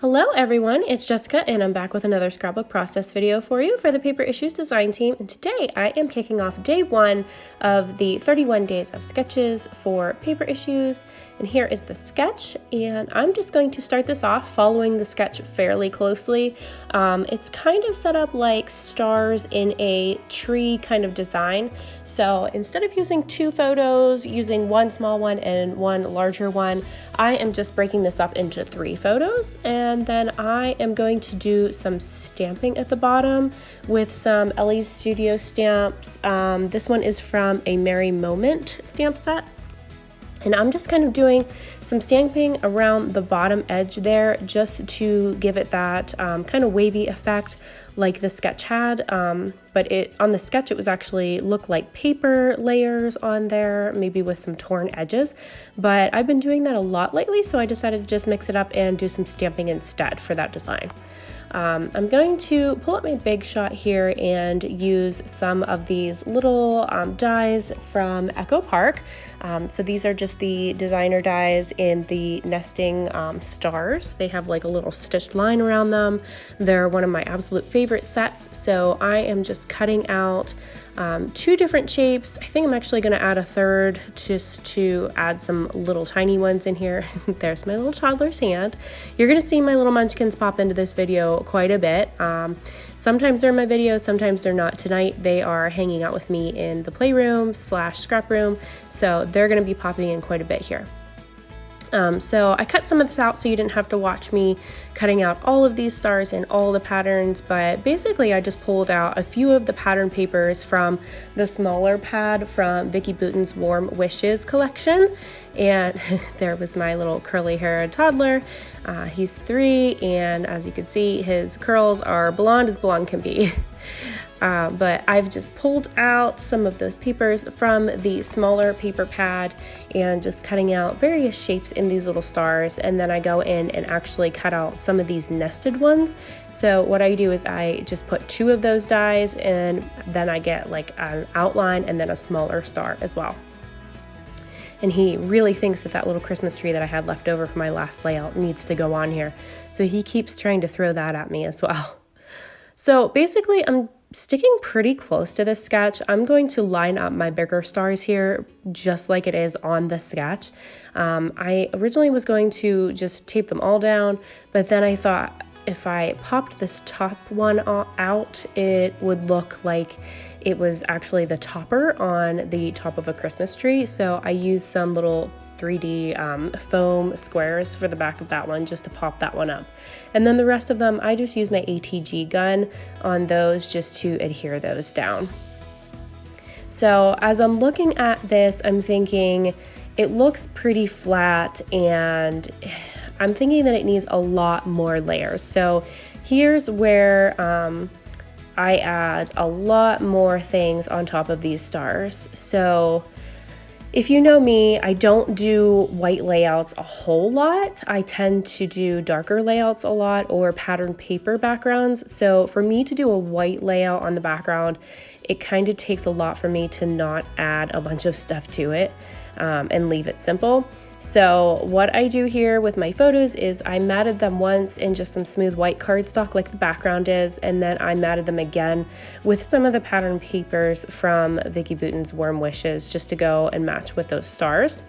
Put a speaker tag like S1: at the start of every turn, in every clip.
S1: Hello everyone, it's Jessica and I'm back with another scrapbook process video for you for the Paper Issues design team, and today I am kicking off day one of the 31 days of sketches for Paper Issues. And here is the sketch, and I'm just going to start this off following the sketch fairly closely. It's kind of set up like stars in a tree kind of design. So instead of using two photos, using one small one and one larger one, I am just breaking this up into three photos, and then I am going to do some stamping at the bottom with some Ellie Studio stamps. This one is from a Merry Moment stamp set. And I'm just kind of doing some stamping around the bottom edge there just to give it that kind of wavy effect like the sketch had. But on the sketch it was actually looked like paper layers on there, maybe with some torn edges. But I've been doing that a lot lately, so I decided to just mix it up and do some stamping instead for that design. I'm going to pull up my Big Shot here and use some of these little dies from Echo Park. So these are just the designer dies in the nesting stars. They have like a little stitched line around them. They're one of my absolute favorite sets. So I am just cutting out two different shapes. I think I'm actually going to add a third just to add some little tiny ones in here. There's my little toddler's hand. You're going to see my little munchkins pop into this video quite a bit. Sometimes they're in my videos, sometimes they're not. Tonight they are hanging out with me in the playroom / scrap room, so they're going to be popping in quite a bit here. So I cut some of this out so you didn't have to watch me cutting out all of these stars and all the patterns, but basically I just pulled out a few of the pattern papers from the smaller pad from Vicki Boutin's Warm Wishes collection. And there was my little curly haired toddler. He's 3, and as you can see, his curls are blonde as blonde can be. But I've just pulled out some of those papers from the smaller paper pad and just cutting out various shapes in these little stars, and then I go in and actually cut out some of these nested ones. So what I do is I just put 2 of those dies, and then I get like an outline and then a smaller star as well. And he really thinks that that little Christmas tree that I had left over from my last layout needs to go on here, so he keeps trying to throw that at me as well. So basically I'm sticking pretty close to this sketch. I'm going to line up my bigger stars here just like it is on the sketch. I originally was going to just tape them all down, but then I thought if I popped this top one out, it would look like it was actually the topper on the top of a Christmas tree. So I used some little 3D foam squares for the back of that one just to pop that one up. And then the rest of them, I just use my ATG gun on those just to adhere those down. So as I'm looking at this, I'm thinking it looks pretty flat, and I'm thinking that it needs a lot more layers. So here's where I add a lot more things on top of these stars. So if you know me, I don't do white layouts a whole lot. I tend to do darker layouts a lot, or pattern paper backgrounds. So for me to do a white layout on the background, it kind of takes a lot for me to not add a bunch of stuff to it and leave it simple. So what I do here with my photos is I matted them once in just some smooth white cardstock like the background is, and then I matted them again with some of the pattern papers from Vicki Boutin's Warm Wishes just to go and match with those stars.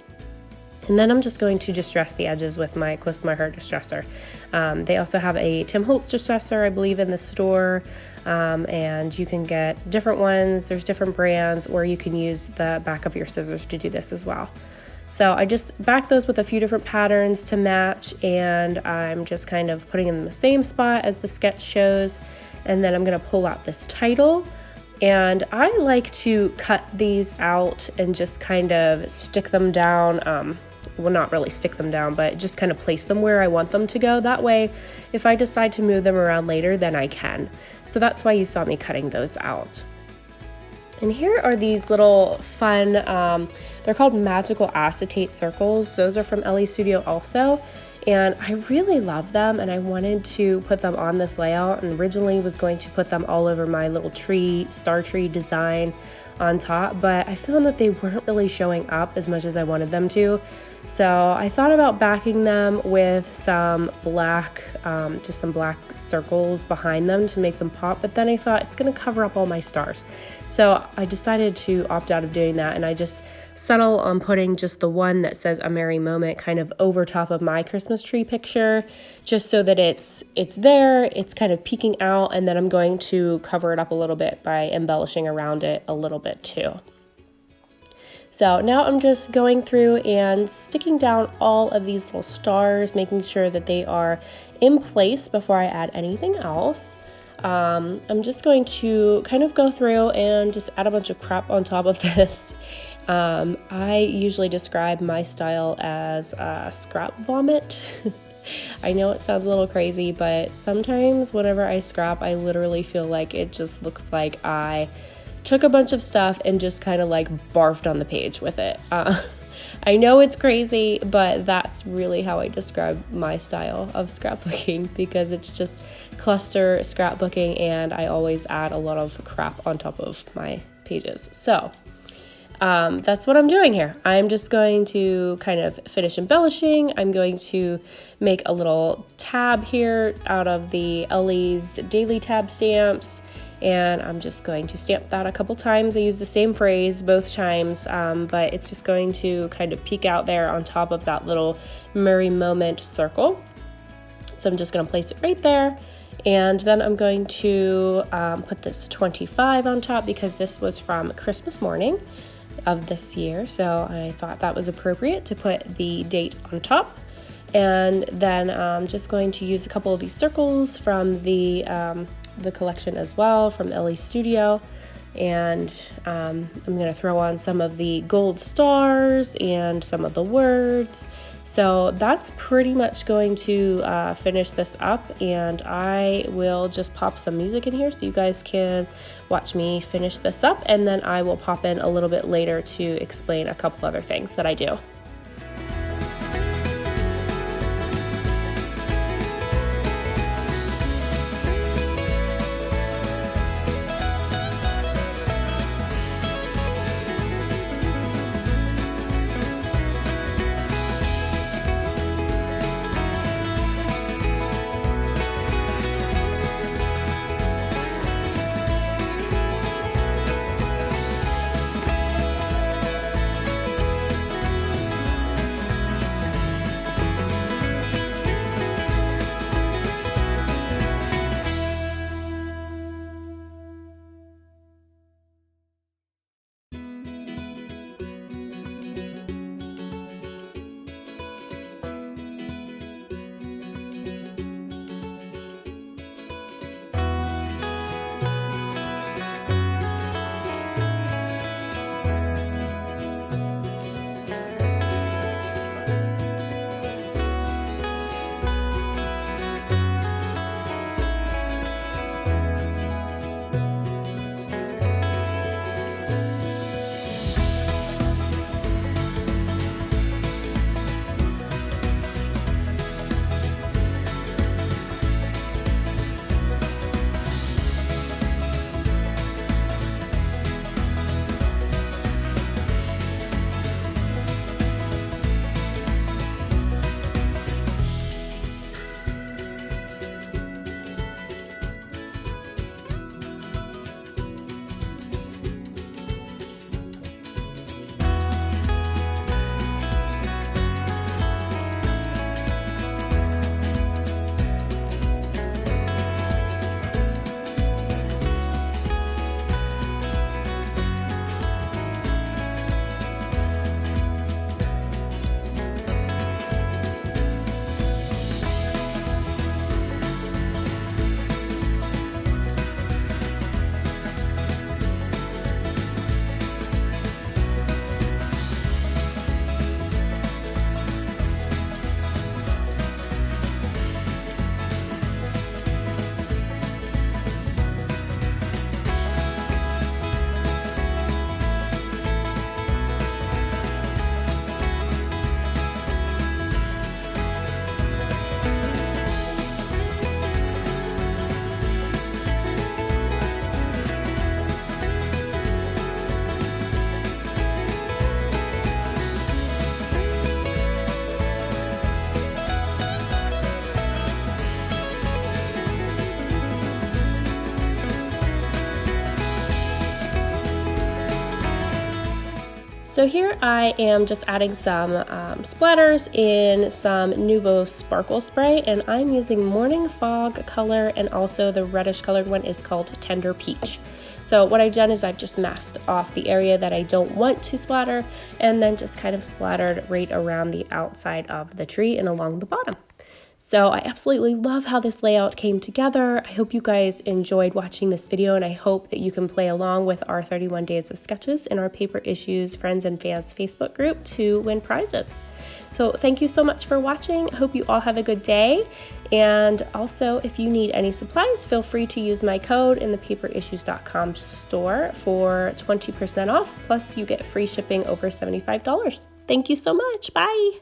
S1: And then I'm just going to distress the edges with my Close to My Heart distresser. They also have a Tim Holtz distresser, I believe, in the store, and you can get different ones. There's different brands, or you can use the back of your scissors to do this as well. So I just back those with a few different patterns to match, and I'm just kind of putting them in the same spot as the sketch shows. And then I'm going to pull out this title, and I like to cut these out and just kind of stick them down. Well, not really stick them down, but just kind of place them where I want them to go. That way, if I decide to move them around later, then I can. So that's why you saw me cutting those out. And here are these little fun, they're called magical acetate circles. Those are from Ellie Studio also. And I really love them, and I wanted to put them on this layout, and originally was going to put them all over my little tree, star tree design on top, but I found that they weren't really showing up as much as I wanted them to. So I thought about backing them with some black, just some black circles behind them to make them pop, but then I thought it's gonna cover up all my stars. So I decided to opt out of doing that, and I just settle on putting just the one that says A Merry Moment kind of over top of my Christmas tree picture, just so that it's there, it's kind of peeking out, and then I'm going to cover it up a little bit by embellishing around it a little bit too. So now I'm just going through and sticking down all of these little stars, making sure that they are in place before I add anything else. I'm just going to kind of go through and just add a bunch of crap on top of this. I usually describe my style as scrap vomit. I know it sounds a little crazy, but sometimes whenever I scrap, I literally feel like it just looks like I took a bunch of stuff and just kind of like barfed on the page with it. I know it's crazy, but that's really how I describe my style of scrapbooking, because it's just cluster scrapbooking and I always add a lot of crap on top of my pages. So that's what I'm doing here. I'm just going to kind of finish embellishing. I'm going to make a little tab here out of the Ellie's Daily Tab stamps, and I'm just going to stamp that a couple times. I use the same phrase both times, but it's just going to kind of peek out there on top of that little Merry Moment circle. So I'm just going to place it right there. And then I'm going to put this 25 on top, because this was from Christmas morning of this year. So I thought that was appropriate to put the date on top. And then I'm just going to use a couple of these circles from the collection as well, from Ellie's Studio. And I'm going to throw on some of the gold stars and some of the words. So that's pretty much going to finish this up, and I will just pop some music in here so you guys can watch me finish this up, and then I will pop in a little bit later to explain a couple other things that I do. So here I am just adding some splatters in some Nuvo Sparkle Spray, and I'm using Morning Fog color, and also the reddish colored one is called Tender Peach. So what I've done is I've just masked off the area that I don't want to splatter, and then just kind of splattered right around the outside of the tree and along the bottom. So I absolutely love how this layout came together. I hope you guys enjoyed watching this video, and I hope that you can play along with our 31 days of sketches in our Paper Issues Friends and Fans Facebook group to win prizes. So thank you so much for watching. I hope you all have a good day. And also, if you need any supplies, feel free to use my code in the paperissues.com store for 20% off. Plus, you get free shipping over $75. Thank you so much. Bye.